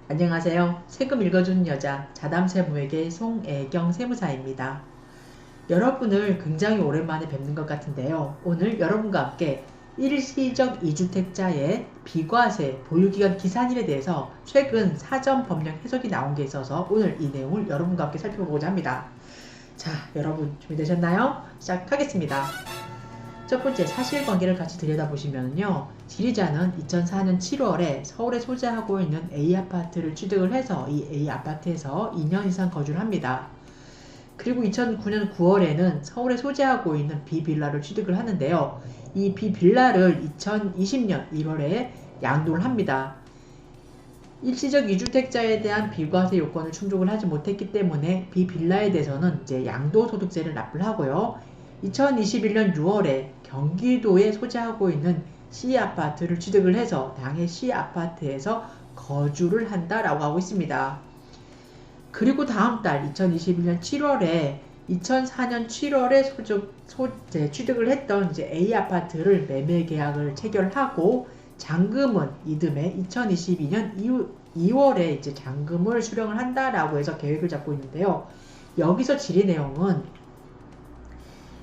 안녕하세요. 세금 읽어주는 여자 자담세무에게 송애경 세무사입니다. 여러분을 굉장히 오랜만에 뵙는 것 같은데요. 오늘 여러분과 함께 일시적 이주택자의 비과세 보유기간 기산일에 대해서 최근 사전 법령 해석이 나온 게 있어서 오늘 이 내용을 여러분과 함께 살펴보고자 합니다. 자, 여러분 준비되셨나요? 시작하겠습니다. 첫 번째 사실관계를 같이 들여다보시면요. 지리자는 2004년 7월에 서울에 소재하고 있는 A아파트를 취득을 해서 이 A아파트에서 2년 이상 거주를 합니다. 그리고 2009년 9월에는 서울에 소재하고 있는 B빌라를 취득을 하는데요. 이 B빌라를 2020년 1월에 양도를 합니다. 일시적 이주택자에 대한 비과세 요건을 충족을 하지 못했기 때문에 B빌라에 대해서는 이제 양도소득세를 납부를 하고요. 2021년 6월에 경기도에 소재하고 있는 C아파트를 취득을 해서 당해 C아파트에서 거주를 한다라고 하고 있습니다. 그리고 다음 달 2021년 7월에 2004년 7월에 취득을 했던 이제 A아파트를 매매 계약을 체결하고 잔금은 이듬해 2022년 2월에 이제 잔금을 수령을 한다라고 해서 계획을 잡고 있는데요. 여기서 질의 내용은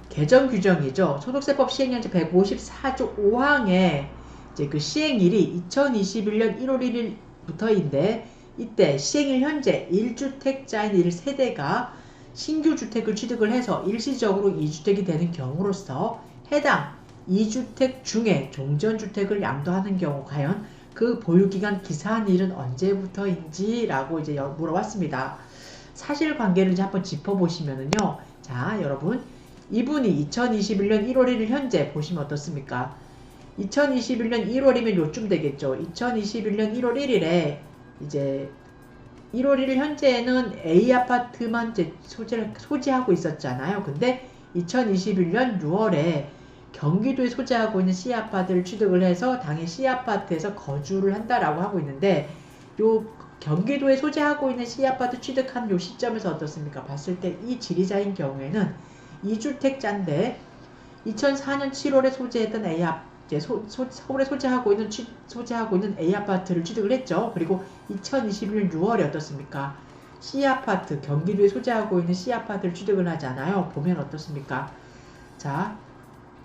개정 규정이죠. 소득세법 시행령제 154조 5항에 이제 그 시행일이 2021년 1월 1일부터인데 이때 시행일 현재 1주택자인 1세대가 신규 주택을 취득을 해서 일시적으로 2주택이 되는 경우로서 해당 2주택 중에 종전주택을 양도하는 경우 과연 그 보유기간 기산일은 언제부터인지 라고 이제 물어봤습니다. 사실관계를 이제 한번 짚어보시면은요. 자, 여러분 이분이 2021년 1월 1일 현재 보시면 어떻습니까? 2021년 1월이면 요쯤 되겠죠. 2021년 1월 1일에 이제 1월 1일 현재는 A아파트만 이제 소지하고 있었잖아요. 근데 2021년 6월에 경기도에 소재하고 있는 C아파트를 취득을 해서 당해 C아파트에서 거주를 한다라고 하고 있는데 요 경기도에 소재하고 있는 C아파트 취득한 요 시점에서 어떻습니까? 봤을 때 이 지리자인 경우에는 2주택자인데 2004년 7월에 소재했던 서울에 소재하고 있는 A아파트를 취득을 했죠. 그리고 2021년 6월에 어떻습니까? C아파트, 경기도에 소재하고 있는 C아파트를 취득을 하잖아요. 보면 어떻습니까? 자,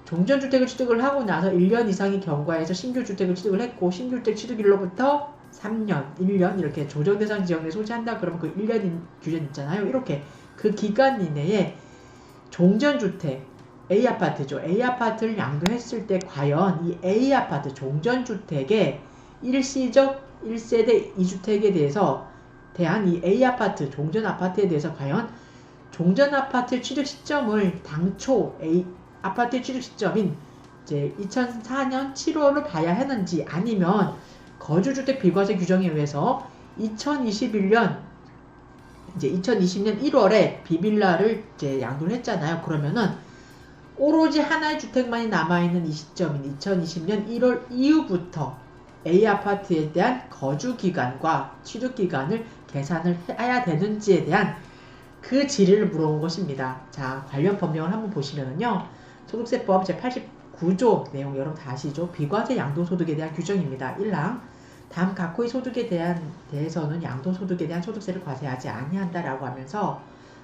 종전주택을 취득을 하고 나서 1년 이상이 경과해서 신규주택을 취득을 했고 신규주택 취득일로부터 3년, 1년 이렇게 조정대상 지역에 소재한다 그러면 그 1년 규정 있잖아요. 이렇게 그 기간 이내에 종전주택, A아파트죠. A아파트를 양도했을 때 과연 이 A아파트 종전주택의 일시적 1세대 2주택에 대한 이 A아파트, 종전아파트에 대해서 과연 종전아파트 취득 시점을 당초 A아파트 취득 시점인 이제 2004년 7월로 봐야 하는지 아니면 거주주택 비과세 규정에 의해서 2020년 1월에 B빌라를 이제 양도를 했잖아요. 그러면은 오로지 하나의 주택만이 남아있는 이 시점인 2020년 1월 이후부터 A아파트에 대한 거주기간과 취득기간을 계산을 해야 되는지에 대한 그 질의를 물어본 것입니다. 자, 관련 법령을 한번 보시면은요. 소득세법 제89조 내용 여러분 다 아시죠? 비과세 양도소득에 대한 규정입니다. 1항 다음 각호의 소득에 대해서는 양도소득에 대한 소득세를 과세하지 아니한다라고 하면서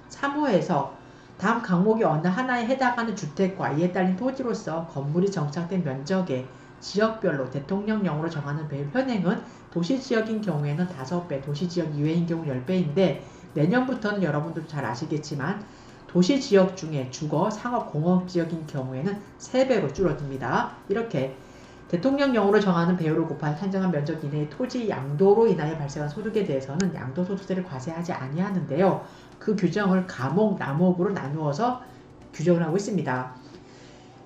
3호에서 다음 항목이 어느 하나에 해당하는 주택과 이에 딸린 토지로서 건물이 정착된 면적에 지역별로 대통령령으로 정하는 배율 현행은 도시지역인 경우에는 5배, 도시지역 이외인 경우 10배인데 내년부터는 여러분도 잘 아시겠지만 도시지역 중에 주거, 상업, 공업지역인 경우에는 3배로 줄어듭니다. 이렇게 대통령령으로 정하는 배율을 곱한 산정한 면적 이내의 토지 양도로 인하여 발생한 소득에 대해서는 양도소득세를 과세하지 아니하는데요. 그 규정을 가목, 남목으로 나누어서 규정을 하고 있습니다.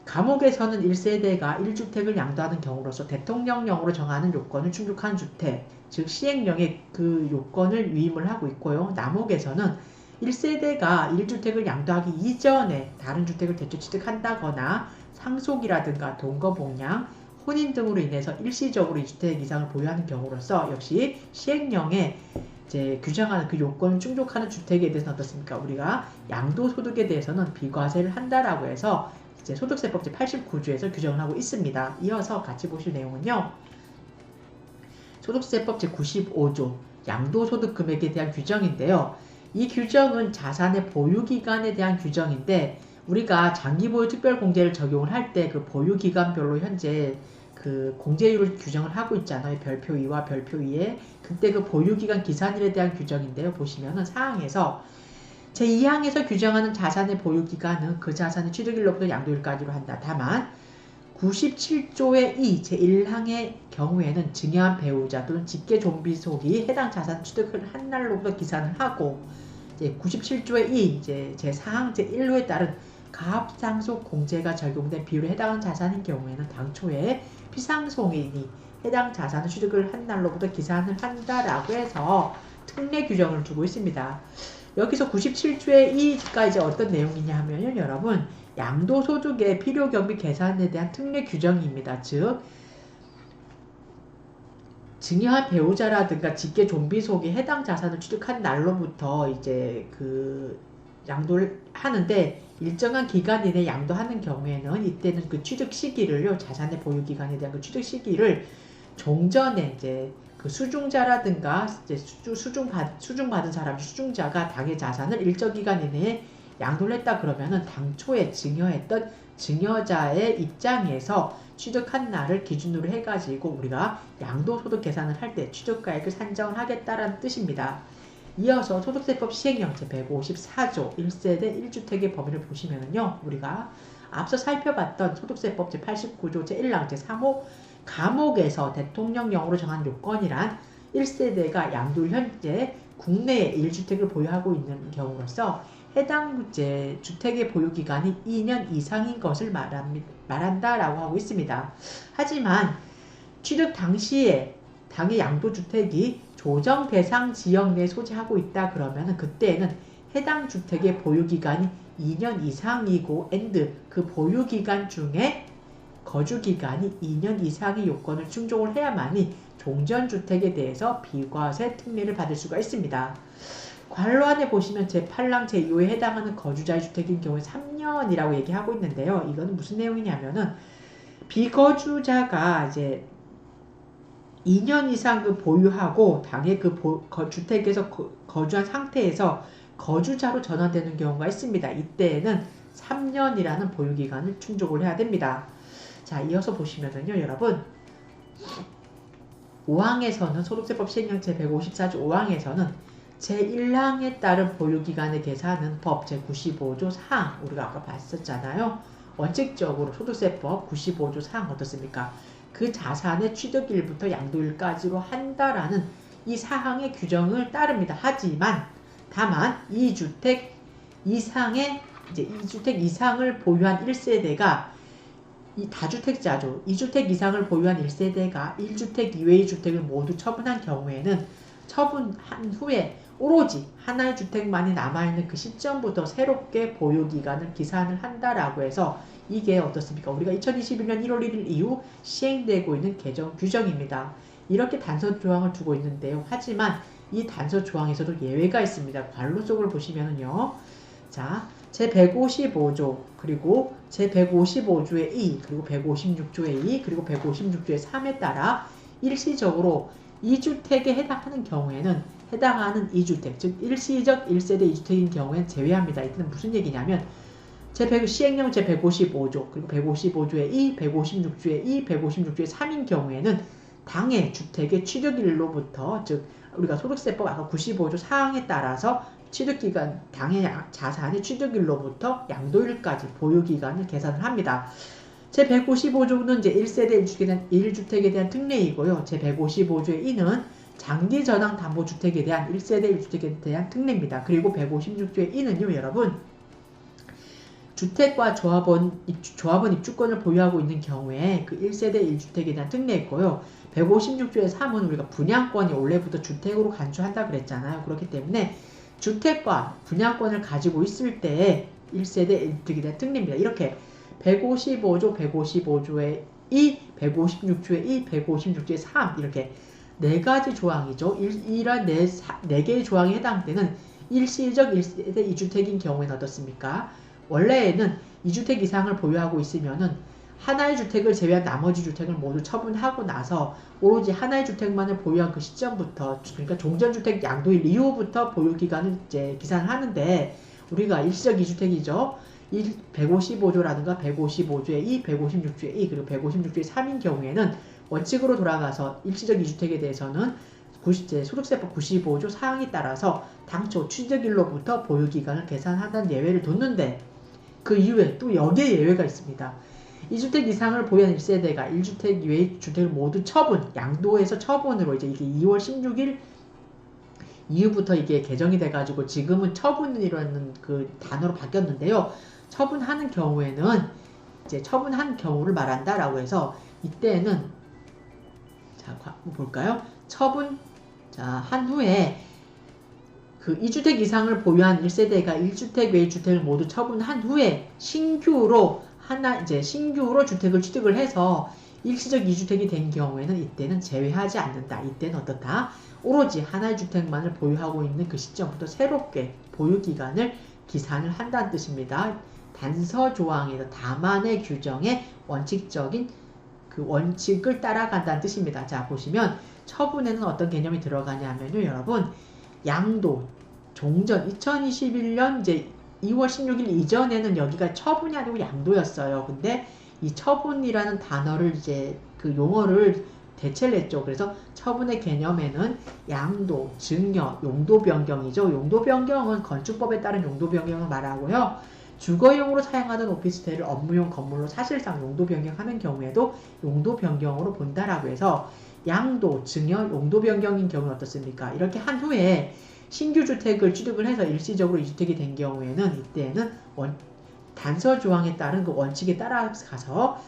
감옥에서는 1세대가 1주택을 양도하는 경우로서 대통령령으로 정하는 요건을 충족한 주택, 즉 시행령에 그 요건을 위임을 하고 있고요. 남옥에서는 1세대가 1주택을 양도하기 이전에 다른 주택을 대출 취득한다거나 상속이라든가 동거복량, 혼인 등으로 인해서 일시적으로 2주택 이상을 보유하는 경우로서 역시 시행령에 이제 규정하는 그 요건을 충족하는 주택에 대해서는 어떻습니까? 우리가 양도소득에 대해서는 비과세를 한다라고 해서 이제 소득세법 제89조에서 규정을 하고 있습니다. 이어서 같이 보실 내용은요. 소득세법 제95조 양도소득 금액에 대한 규정인데요. 이 규정은 자산의 보유기간에 대한 규정인데 우리가 장기보유 특별공제를 적용을 할 때 그 보유기간별로 현재 그 공제율을 규정을 하고 있잖아요. 별표 2와 별표 2에 그때 그 보유기간 기산일에 대한 규정인데요. 보시면은 사항에서 제2항에서 규정하는 자산의 보유기간은 그 자산의 취득일로부터 양도일까지로 한다. 다만 97조의 2 제1항의 경우에는 증여한 배우자 또는 직계 좀비속이 해당 자산 취득을 한 날로부터 기산을 하고 이제 97조의 2 이제 제4항 제1호에 따른 가압상속 공제가 적용된 비율에 해당하는 자산인 경우에는 당초에 피상속인이 해당 자산을 취득을 한 날로부터 기산을 한다라고 해서 특례 규정을 두고 있습니다. 여기서 97조의 2가 이제 어떤 내용이냐 하면요, 여러분 양도소득의 필요경비 계산에 대한 특례 규정입니다. 즉 증여한 배우자라든가 직계 좀비속이 해당 자산을 취득한 날로부터 이제 그 양도를 하는데 일정한 기간 이내 양도하는 경우에는 이때는 그 취득 시기를요, 자산의 보유 기간에 대한 그 취득 시기를 종전에 이제 그 수중자라든가 이제 수중받은 사람 수중자가 당의 자산을 일정 기간 이내에 양도를 했다 그러면은 당초에 증여했던 증여자의 입장에서 취득한 날을 기준으로 해가지고 우리가 양도소득 계산을 할 때 취득가액을 산정을 하겠다라는 뜻입니다. 이어서 소득세법 시행령 제154조 1세대 1주택의 범위를 보시면은요, 우리가 앞서 살펴봤던 소득세법 제89조 제1항 제3호 감옥에서 대통령령으로 정한 요건이란 1세대가 양도일 현재 국내에 1주택을 보유하고 있는 경우로서 해당 주택의 보유기간이 2년 이상인 것을 말한다라고 하고 있습니다. 하지만 취득 당시에 당의 양도주택이 조정 대상 지역 내에 소재하고 있다 그러면 그때에는 해당 주택의 보유기간이 2년 이상이고 그 보유기간 중에 거주기간이 2년 이상의 요건을 충족을 해야만이 종전주택에 대해서 비과세 특례를 받을 수가 있습니다. 관로안에 보시면 제8항 제2호에 해당하는 거주자의 주택인 경우에 3년이라고 얘기하고 있는데요. 이거는 무슨 내용이냐면은 비거주자가 이제 2년 이상 그 보유하고 당의 그 주택에서 거주한 상태에서 거주자로 전환되는 경우가 있습니다. 이때에는 3년이라는 보유기간을 충족을 해야 됩니다. 자, 이어서 보시면은요, 여러분 5항에서는 소득세법 시행령 제154조 5항에서는 제1항에 따른 보유기간의 계산은 법 제95조 4항 우리가 아까 봤었잖아요. 원칙적으로 소득세법 95조 4항 어떻습니까? 그 자산의 취득일부터 양도일까지로 한다라는 이 사항의 규정을 따릅니다. 하지만 다만 2주택 이상의 이제 2주택 이상을 보유한 1세대가 이 다주택자죠. 2주택 이상을 보유한 1세대가 1주택 이외의 주택을 모두 처분한 경우에는 처분한 후에 오로지 하나의 주택만이 남아있는 그 시점부터 새롭게 보유기간을 기산을 한다라고 해서 이게 어떻습니까? 우리가 2021년 1월 1일 이후 시행되고 있는 개정 규정입니다. 이렇게 단서 조항을 두고 있는데요. 하지만 이 단서 조항에서도 예외가 있습니다. 관로 속을 보시면은요. 자, 제155조 그리고 제155조의 2 그리고 156조의 2 그리고 156조의 3에 따라 일시적으로 2주택에 해당하는 경우에는 해당하는 2주택 즉 일시적 1세대 2주택인 경우에는 제외합니다. 이때는 무슨 얘기냐면 시행령 제155조 그리고 155조의 2, 156조의 2, 156조의 3인 경우에는 당의 주택의 취득일로부터 즉 우리가 소득세법 아까 95조 사항에 따라서 취득기간 당의 자산의 취득일로부터 양도일까지 보유기간을 계산을 합니다. 제155조는 이제 1세대 1주택에 대한 특례이고요. 제155조의 2는 장기전환 담보주택에 대한 1세대 1주택에 대한 특례입니다. 그리고 156조의 2는요, 여러분 주택과 조합원 입주권을 보유하고 있는 경우에 그 1세대 1주택에 대한 특례 있고요. 156조의 3은 우리가 분양권이 원래부터 주택으로 간주한다 그랬잖아요. 그렇기 때문에 주택과 분양권을 가지고 있을 때에 1세대 1주택에 대한 특례입니다. 이렇게 155조, 155조의 2, 156조의 2, 156조의 3 이렇게 네 가지 조항이죠. 이런 네 개의 조항에 해당되는 일시적 1세대 2주택인 경우에는 어떻습니까? 원래에는 2주택 이상을 보유하고 있으면은 하나의 주택을 제외한 나머지 주택을 모두 처분하고 나서 오로지 하나의 주택만을 보유한 그 시점부터, 그러니까 종전주택 양도일 이후부터 보유기간을 이제 기산을 하는데, 우리가 일시적 2주택이죠. 155조라든가 155조의 2, 156조의 2, 그리고 156조의 3인 경우에는 원칙으로 돌아가서 일시적 2주택에 대해서는 소득세법 95조 사항에 따라서 당초 취득일로부터 보유기간을 계산한다는 예외를 뒀는데, 그 이후에 또 여기에 예외가 있습니다. 2주택 이상을 보유한 1세대가 1주택 이외의 주택을 모두 처분, 양도해서 처분으로 이제 이게 2월 16일 이후부터 이게 개정이 돼가지고 지금은 처분이라는 그 단어로 바뀌었는데요. 처분하는 경우에는 이제 처분한 경우를 말한다라고 해서 이때는 자 볼까요? 처분 한 후에 그 2주택 이상을 보유한 1세대가 1주택 외의 주택을 모두 처분한 후에 신규로 주택을 취득을 해서 일시적 2주택이 된 경우에는 이때는 제외하지 않는다. 이때는 어떻다? 오로지 하나의 주택만을 보유하고 있는 그 시점부터 새롭게 보유기간을 기산을 한다는 뜻입니다. 단서 조항에서 다만의 규정의 원칙적인 그 원칙을 따라간다는 뜻입니다. 자, 보시면 처분에는 어떤 개념이 들어가냐면요, 여러분, 양도, 종전, 2021년 이제 2월 16일 이전에는 여기가 처분이 아니고 양도였어요. 근데 이 처분이라는 단어를 이제 그 용어를 대체를 했죠. 그래서 처분의 개념에는 양도, 증여, 용도 변경이죠. 용도 변경은 건축법에 따른 용도 변경을 말하고요. 주거용으로 사용하던 오피스텔을 업무용 건물로 사실상 용도 변경하는 경우에도 용도 변경으로 본다라고 해서 양도, 증여, 용도 변경인 경우는 어떻습니까? 이렇게 한 후에 신규 주택을 취득을 해서 일시적으로 2주택이 된 경우에는 이때는 단서 조항에 따른 그 원칙에 따라가서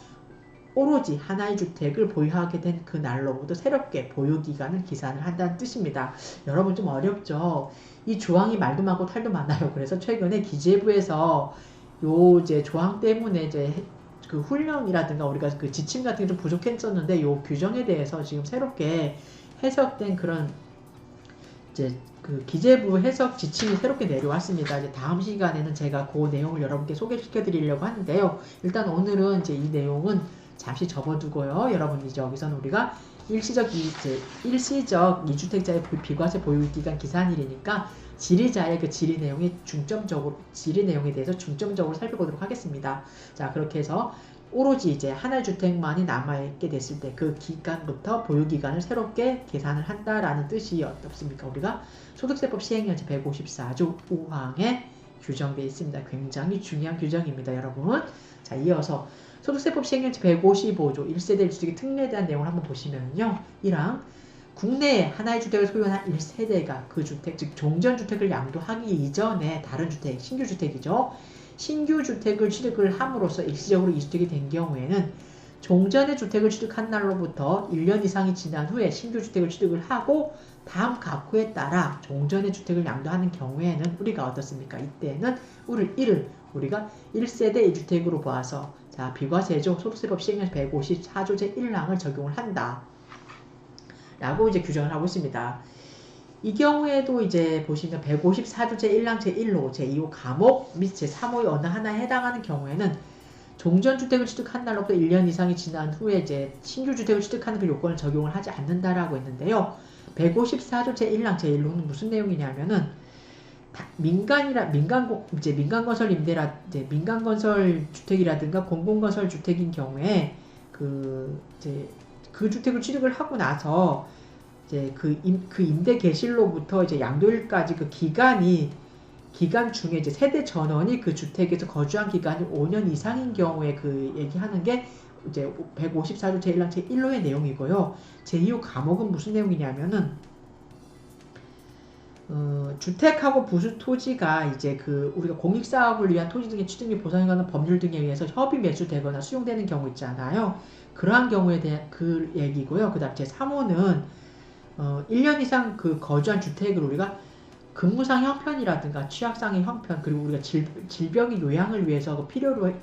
오로지 하나의 주택을 보유하게 된 그 날로부터 새롭게 보유기간을 기산을 한다는 뜻입니다. 여러분 좀 어렵죠? 이 조항이 말도 많고 탈도 많아요. 그래서 최근에 기재부에서 요 이제 조항 때문에 이제 그 훈련이라든가 우리가 그 지침 같은 게 좀 부족했었는데 요 규정에 대해서 지금 새롭게 해석된 그런 이제 그 기재부 해석 지침이 새롭게 내려왔습니다. 이제 다음 시간에는 제가 그 내용을 여러분께 소개시켜 드리려고 하는데요. 일단 오늘은 이제 이 내용은 잠시 접어두고요. 여러분 이제 여기서는 우리가 일시적 2주택자의 비과세 보유기간 기산일이니까 질의자의 그 질의 내용에 대해서 중점적으로 살펴보도록 하겠습니다. 자, 그렇게 해서 오로지 이제 하나의 주택만이 남아있게 됐을 때 그 기간부터 보유기간을 새롭게 계산을 한다라는 뜻이 어떻습니까? 우리가 소득세법 시행령제 154조 5항에 규정되어 있습니다. 굉장히 중요한 규정입니다, 여러분. 자, 이어서 소득세법 시행령제 155조 1세대 1주택의 특례에 대한 내용을 한번 보시면요. 1항 국내에 하나의 주택을 소유한 1세대가 그 주택, 즉 종전주택을 양도하기 이전에 다른 주택, 신규주택이죠. 신규주택을 취득을 함으로써 일시적으로 2주택이 된 경우에는 종전의 주택을 취득한 날로부터 1년 이상이 지난 후에 신규주택을 취득을 하고 다음 각호에 따라 종전의 주택을 양도하는 경우에는 우리가 어떻습니까? 이때는 우리가 1세대 1주택으로 보아서 자, 비과세죠. 소득세법 시행령 154조 제1항을 적용을 한다. 라고 이제 규정을 하고 있습니다. 이 경우에도 이제 보시면 154조 제1항 제1호, 제2호 감옥 및 제3호의 어느 하나에 해당하는 경우에는 종전주택을 취득한 날로부터 1년 이상이 지난 후에 이제 신규주택을 취득하는 그 요건을 적용을 하지 않는다라고 했는데요. 154조 제1항 제1호는 무슨 내용이냐면은 민간건설 임대라 이제 민간건설 주택이라든가 공공건설 주택인 경우에 그 주택을 취득을 하고 나서 이제 그 임대 개시로부터 이제 양도일까지 그 기간 중에 이제 세대 전원이 그 주택에서 거주한 기간이 5년 이상인 경우에 그 얘기하는 게 이제 154조 제1항 제1호의 내용이고요. 제2호 감옥은 무슨 내용이냐면은 주택하고 부수 토지가 이제 그 우리가 공익사업을 위한 토지 등의 취득 및 보상에 관한 법률 등에 의해서 협의 매수되거나 수용되는 경우 있잖아요. 그러한 경우에 대한 그 얘기고요. 그 다음 제3호는 1년 이상 그 거주한 주택을 우리가 근무상 형편이라든가 취약상의 형편, 그리고 우리가 질병의 요양을 위해서 그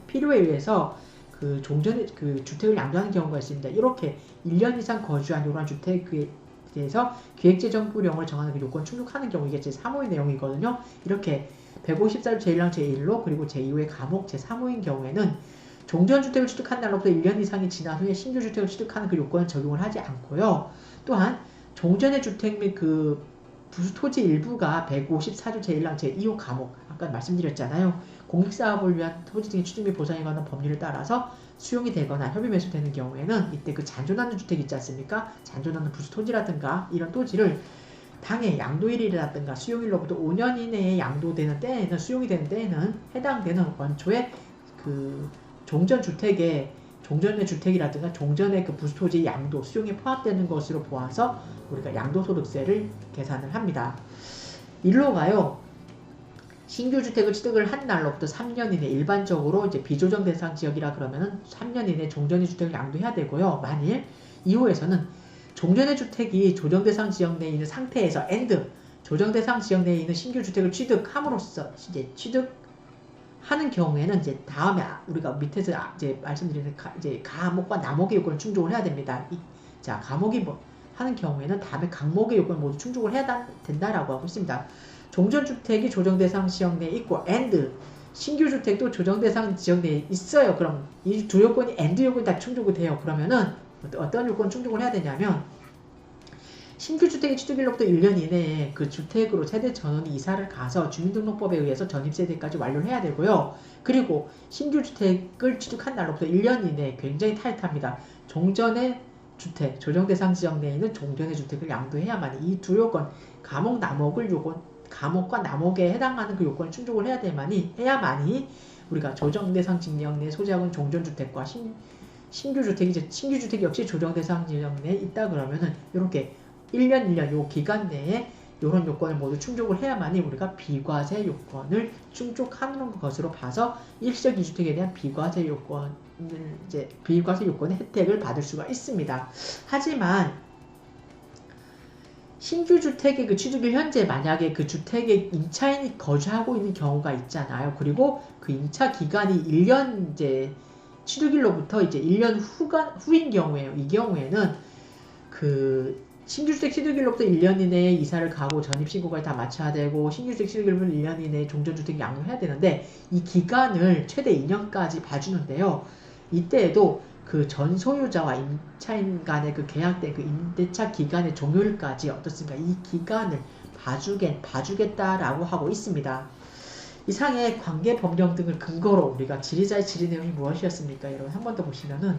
필요에 의해서 그 종전에 그 주택을 양도하는 경우가 있습니다. 이렇게 1년 이상 거주한 이러한 주택에 대해서 기획재정부령을 정하는 그 요건 충족하는 경우 이게 제3호의 내용이거든요. 이렇게 154조 제1항 제1호 그리고 제2호의 감옥 제3호인 경우에는 종전주택을 취득한 날로부터 1년 이상이 지난 후에 신규 주택을 취득하는 그 요건은 적용을 하지 않고요. 또한 종전의 주택 및 그 부수 토지 일부가 154조 제1항 제2호 감옥 아까 말씀드렸잖아요. 공익사업을 위한 토지 등의 취득 및 보상에 관한 법률에 따라서 수용이 되거나 협의 매수되는 경우에는 이때 그 잔존하는 주택 있지 않습니까? 잔존하는 부수 토지라든가 이런 토지를 당해 양도일이라든가 수용일로부터 5년 이내에 양도되는 때에는 수용이 되는 때에는 해당되는 원초의 그 종전주택의 종전의 주택이라든가 종전의 그 부수토지 양도 수용에 포함되는 것으로 보아서 우리가 양도소득세를 계산을 합니다. 일로가요. 신규 주택을 취득을 한 날로부터 3년 이내 일반적으로 이제 비조정 대상 지역이라 그러면은 3년 이내 종전의 주택을 양도해야 되고요. 만일 이후에서는 종전의 주택이 조정 대상 지역 내에 있는 상태에서 조정 대상 지역 내에 있는 신규 주택을 취득함으로써 이제 취득하는 경우에는 이제 다음에 우리가 밑에서 이제 말씀드리는 이제 가목과 남목의 요건을 충족을 해야 됩니다. 자, 가목이 뭐 하는 경우에는 다음에 강목의 요건을 모두 충족을 해야 된다라고 하고 있습니다. 종전주택이 조정대상 지역 내에 있고 신규주택도 조정대상 지역 내에 있어요. 그럼 이 두 요건이 요건이 다 충족이 돼요. 그러면은 어떤 요건 충족을 해야 되냐면 신규주택의 취득일로부터 1년 이내에 그 주택으로 세대 전원이 이사를 가서 주민등록법에 의해서 전입세대까지 완료를 해야 되고요. 그리고 신규주택을 취득한 날로부터 1년 이내에 굉장히 타이트합니다. 종전의 주택, 조정대상 지역 내에 있는 종전의 주택을 양도해야만 이 두 요건, 감옥과 남목에 해당하는 그 요건을 충족을 해야만이 우리가 조정대상 지역 내에 소지하고 있는 종전주택과 신규주택 역시 조정대상 지역 내에 있다 그러면은 이렇게 1년 요 기간 내에 이런 요건을 모두 충족을 해야만이 우리가 비과세 요건을 충족하는 것으로 봐서 일시적 2주택에 대한 비과세 요건의 혜택을 받을 수가 있습니다. 하지만 신규주택의 그 취득일 현재 만약에 그 주택에 임차인이 거주하고 있는 경우가 있잖아요. 그리고 그 임차 기간이 1년 이제 취득일로부터 이제 1년 후인 경우에요. 이 경우에는 그 신규주택 취득일로부터 1년 이내에 이사를 가고 전입신고까지 다 마쳐야 되고 신규주택 취득일로부터 1년 이내에 종전주택 양도해야 되는데 이 기간을 최대 2년까지 봐주는데요. 이때에도 그 전 소유자와 임차인 간의 그 계약된 그 임대차 기간의 종료일까지 어떻습니까? 이 기간을 봐주겠다라고 하고 있습니다. 이상의 관계 법령 등을 근거로 우리가 지리자의 지리 내용이 무엇이었습니까? 여러분 한 번 더 보시면은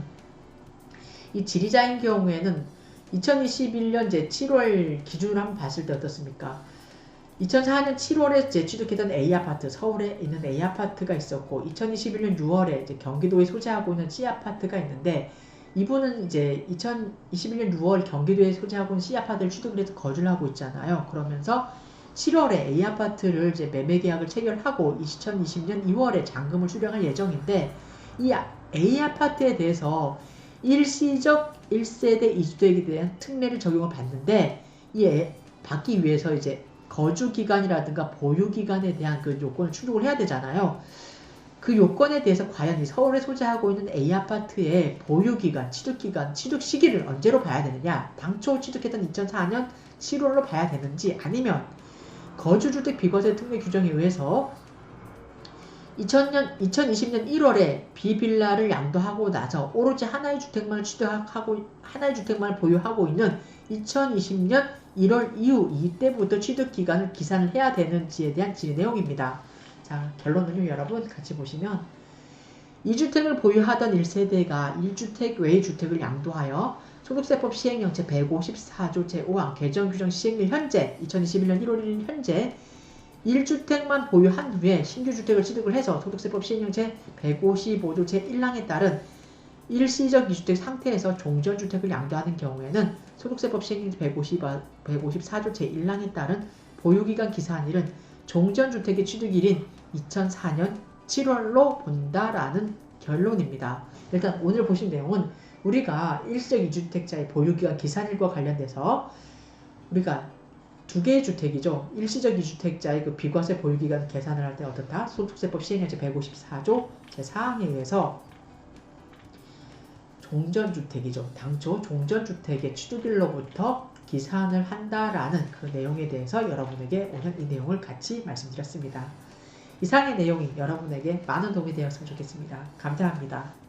이 지리자인 경우에는 2021년 제 7월 기준으로 한번 봤을 때 어떻습니까? 2004년 7월에 취득했던 A아파트, 서울에 있는 A아파트가 있었고 2021년 6월에 이제 경기도에 소재하고 있는 C아파트가 있는데 이분은 이제 2021년 6월 경기도에 소재하고 있는 C아파트를 취득을 해서 거주를 하고 있잖아요. 그러면서 7월에 A아파트를 이제 매매 계약을 체결하고 2020년 2월에 잔금을 수령할 예정인데 이 A아파트에 대해서 일시적 1세대 2주택에 대한 특례를 적용을 받는데 받기 위해서 이제 거주기간이라든가 보유기간에 대한 그 요건을 충족을 해야 되잖아요. 그 요건에 대해서 과연 이 서울에 소재하고 있는 A아파트의 보유기간, 취득 시기를 언제로 봐야 되느냐? 당초 취득했던 2004년 7월로 봐야 되는지 아니면 거주주택 비과세 특례 규정에 의해서 2020년 1월에 비빌라를 양도하고 나서 오로지 하나의 주택만을 보유하고 있는 2020년 1월 이후 이때부터 취득기간을 기산을 해야 되는지에 대한 지리 내용입니다. 자, 결론은요, 여러분 같이 보시면 2주택을 보유하던 1세대가 1주택 외의 주택을 양도하여 소득세법 시행령 제154조 제5항 개정규정 시행일 현재 2021년 1월 1일 현재 1주택만 보유한 후에 신규주택을 취득을 해서 소득세법 시행령 제155조 제1항에 따른 일시적 2주택 상태에서 종전주택을 양도하는 경우에는 소득세법 시행령 154조 제1항에 따른 보유기간 기산일은 종전주택의 취득일인 2004년 7월로 본다라는 결론입니다. 일단 오늘 보신 내용은 우리가 일시적 2주택자의 보유기간 기산일과 관련돼서 우리가 두 개의 주택이죠. 일시적 2주택자의 그 비과세 보유기간 계산을 할 때 어떻다? 소득세법 시행령 제154조 제4항에 의해서 종전주택이죠. 당초 종전주택의 취득일로부터 기산을 한다라는 그 내용에 대해서 여러분에게 오늘 이 내용을 같이 말씀드렸습니다. 이상의 내용이 여러분에게 많은 도움이 되었으면 좋겠습니다. 감사합니다.